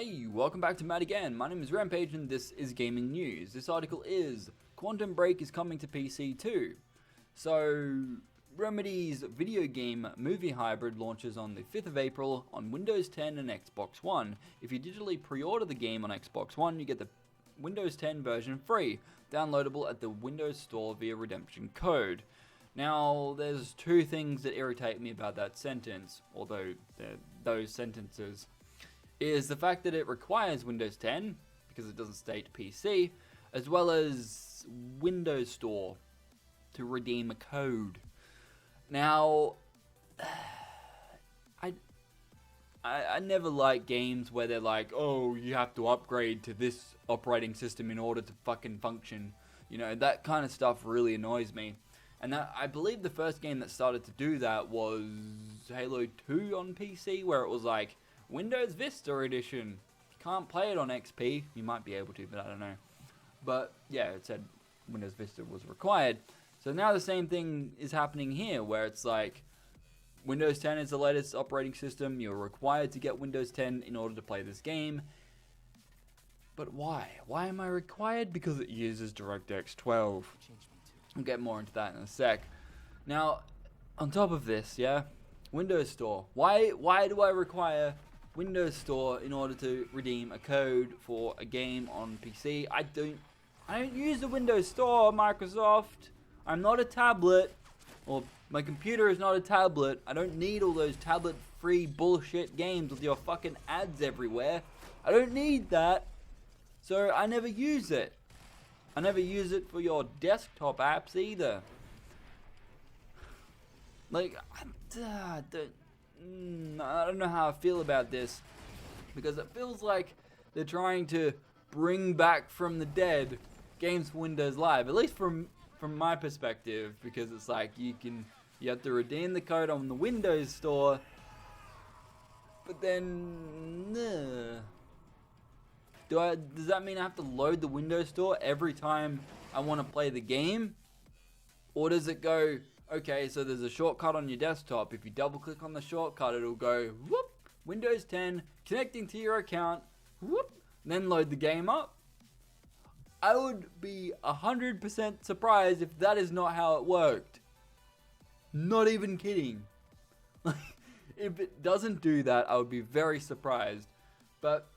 Hey, welcome back to Matt again. My name is Rampage and this is gaming news. This article is Quantum Break is coming to PC too. So, Remedy's video game movie hybrid launches on the 5th of April on Windows 10 and Xbox One. If you digitally pre-order the game on Xbox One, you get the Windows 10 version free, downloadable at the Windows Store via redemption code. Now, there's two things that irritate me about that sentence, although those sentences, is the fact that it requires Windows 10, because it doesn't state PC, as well as Windows Store to redeem a code. Now, I never like games where they're like, oh, you have to upgrade to this operating system in order to fucking function. You know, that kind of stuff really annoys me. And I believe the first game that started to do that was Halo 2 on PC, where it was like, Windows Vista Edition. You can't play it on XP. You might be able to, but I don't know. But yeah, it said Windows Vista was required. So now the same thing is happening here, where it's like, Windows 10 is the latest operating system. You're required to get Windows 10 in order to play this game. But why? Why am I required? Because it uses DirectX 12. I'll get more into that in a sec. Now, on top of this, yeah, Windows Store. Why do I require Windows Store in order to redeem a code for a game on PC? I don't use the Windows Store, Microsoft. I'm not a tablet, or my computer is not a tablet. I don't need all those tablet-free bullshit games with your fucking ads everywhere. I don't need that. So I never use it. I never use it for your desktop apps either. Like, I don't know how I feel about this, because it feels like they're trying to bring back from the dead games for Windows Live, at least from my perspective, because it's like you have to redeem the code on the Windows Store, but then does that mean I have to load the Windows Store every time I want to play the game? Or does it go, okay, so there's a shortcut on your desktop. If you double click on the shortcut, it'll go, whoop, Windows 10, connecting to your account, whoop, then load the game up? I would be 100% surprised if that is not how it worked. Not even kidding. If it doesn't do that, I would be very surprised. But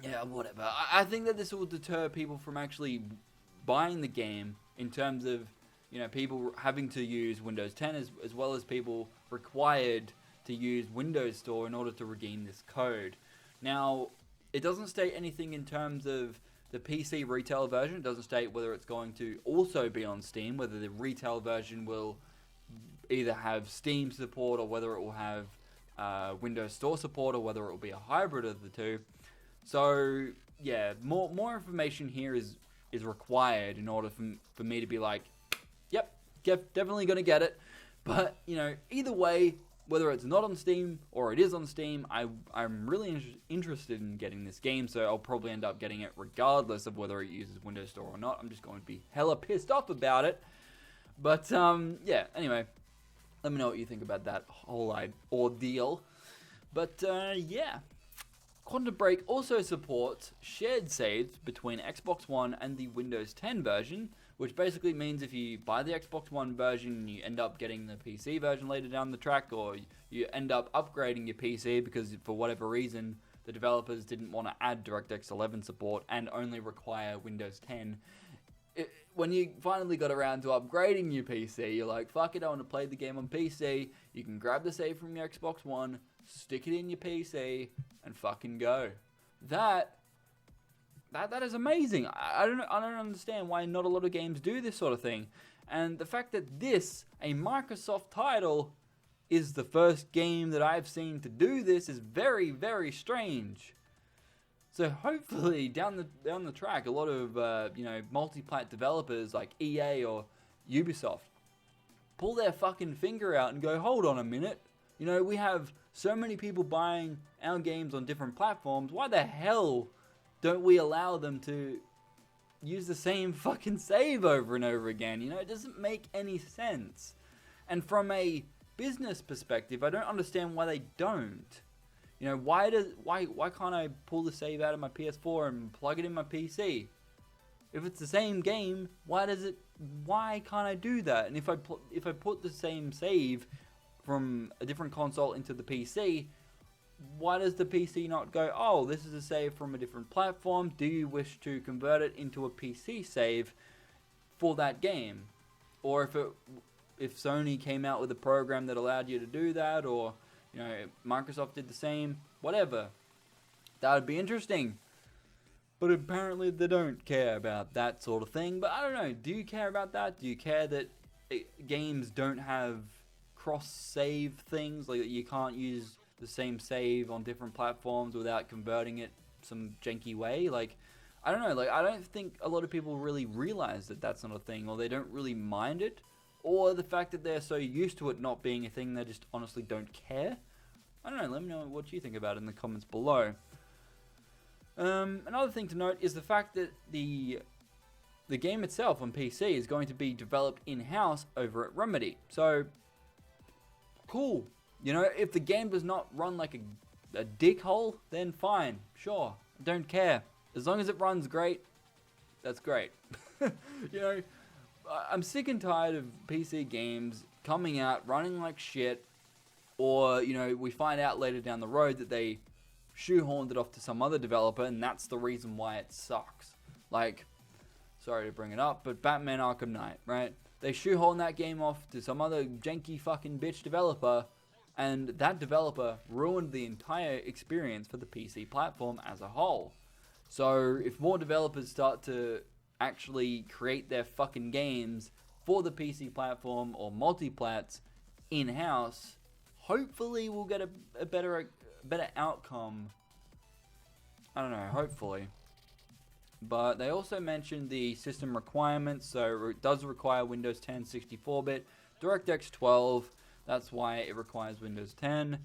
yeah, whatever. I think that this will deter people from actually buying the game, in terms of, you know, people having to use Windows 10 as well as people required to use Windows Store in order to redeem this code. Now, it doesn't state anything in terms of the PC retail version. It doesn't state whether it's going to also be on Steam, whether the retail version will either have Steam support or whether it will have Windows Store support, or whether it will be a hybrid of the two. So yeah, more information here is required in order for me to be like, yep, definitely gonna get it. But you know, either way, whether it's not on Steam or it is on Steam, I'm really interested in getting this game, so I'll probably end up getting it regardless of whether it uses Windows Store or not. I'm just going to be hella pissed off about it. But yeah, anyway, let me know what you think about that whole ordeal. But yeah. Quantum Break also supports shared saves between Xbox One and the Windows 10 version, which basically means if you buy the Xbox One version, you end up getting the PC version later down the track, or you end up upgrading your PC because for whatever reason the developers didn't want to add DirectX 11 support and only require Windows 10. When you finally got around to upgrading your PC, you're like, fuck it, I want to play the game on PC. You can grab the save from your Xbox One, stick it in your PC, and fucking go. That is amazing. I don't understand why not a lot of games do this sort of thing. And the fact that this, a Microsoft title, is the first game that I've seen to do this is very, very strange. So hopefully down the track, a lot of multi-plat developers like EA or Ubisoft pull their fucking finger out and go, hold on a minute. You know, we have so many people buying our games on different platforms. Why the hell don't we allow them to use the same fucking save over and over again? You know, it doesn't make any sense. And from a business perspective, I don't understand why they don't. You know, why can't I pull the save out of my PS4 and plug it in my PC? If it's the same game, why can't I do that? And if I put the same save from a different console into the PC, why does the PC not go, oh, this is a save from a different platform, do you wish to convert it into a PC save for that game? Or if Sony came out with a program that allowed you to do that, or you know, Microsoft did the same, whatever, that would be interesting. But apparently they don't care about that sort of thing. But I don't know, do you care about that? Do you care that games don't have cross-save things? Like you can't use the same save on different platforms without converting it some janky way? Like, I don't know, like I don't think a lot of people really realize that that's not a thing, or they don't really mind it, or the fact that they're so used to it not being a thing they just honestly don't care. I don't know, let me know what you think about it in the comments below. Another thing to note is the fact that the game itself on PC is going to be developed in-house over at Remedy. So, cool. You know, if the game does not run like a dickhole, then fine, sure, don't care. As long as it runs great, that's great. You know, I'm sick and tired of PC games coming out, running like shit, or, you know, we find out later down the road that they shoehorned it off to some other developer, and that's the reason why it sucks. Like, sorry to bring it up, but Batman Arkham Knight, right? They shoehorned that game off to some other janky fucking bitch developer, and that developer ruined the entire experience for the PC platform as a whole. So, if more developers start to actually create their fucking games for the PC platform or multiplats in-house, hopefully we'll get a better outcome. I don't know, hopefully. But they also mentioned the system requirements, so it does require Windows 10 64-bit, DirectX 12, that's why it requires Windows 10,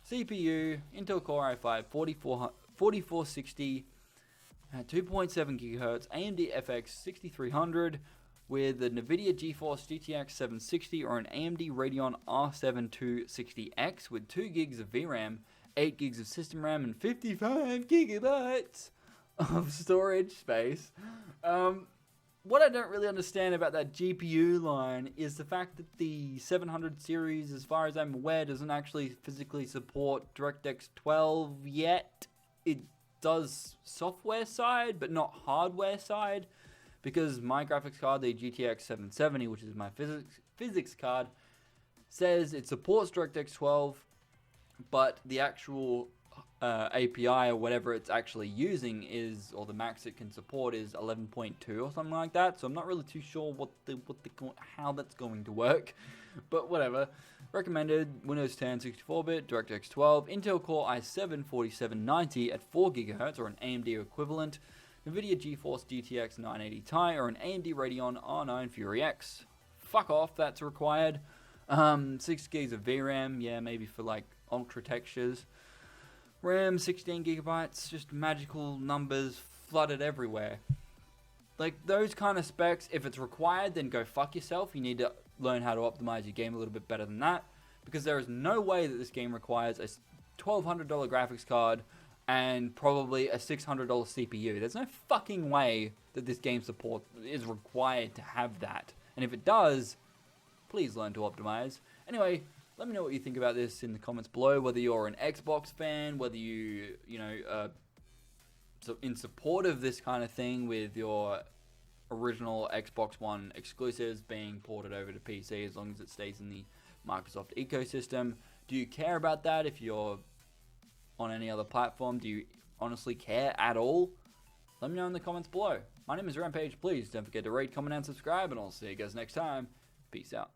CPU, Intel Core i5 4460, 2.7 GHz, AMD FX 6300, with the NVIDIA GeForce GTX 760 or an AMD Radeon R7 260X with 2 gigs of VRAM, 8 gigs of system RAM, and 55 gigabytes of storage space. What I don't really understand about that GPU line is the fact that the 700 series, as far as I'm aware, doesn't actually physically support DirectX 12 yet. It does software side, but not hardware side, because my graphics card, the GTX 770, which is my physics card, says it supports DirectX 12, but the actual API or whatever it's actually using is, or the max it can support is 11.2 or something like that. So I'm not really too sure how that's going to work, but whatever. Recommended Windows 10 64-bit, DirectX 12, Intel Core i7 4790 at 4 GHz or an AMD equivalent, NVIDIA GeForce GTX 980 Ti or an AMD Radeon R9 Fury X. Fuck off, that's required. 6 gigs of VRAM, yeah, maybe for like ultra textures. RAM 16 gigabytes, just magical numbers flooded everywhere. Like those kind of specs, if it's required, then go fuck yourself. You need to learn how to optimize your game a little bit better than that, because there is no way that this game requires a $1,200 graphics card and probably a $600 CPU. There's no fucking way that this game support is required to have that. And if it does, please learn to optimize. Anyway, let me know what you think about this in the comments below, whether you're an Xbox fan, whether you know, so in support of this kind of thing with your original Xbox One exclusives being ported over to PC as long as it stays in the Microsoft ecosystem. Do you care about that if you're on any other platform? Do you honestly care at all? Let me know in the comments below. My name is Rampage. Please don't forget to rate, comment, and subscribe, and I'll see you guys next time. Peace out.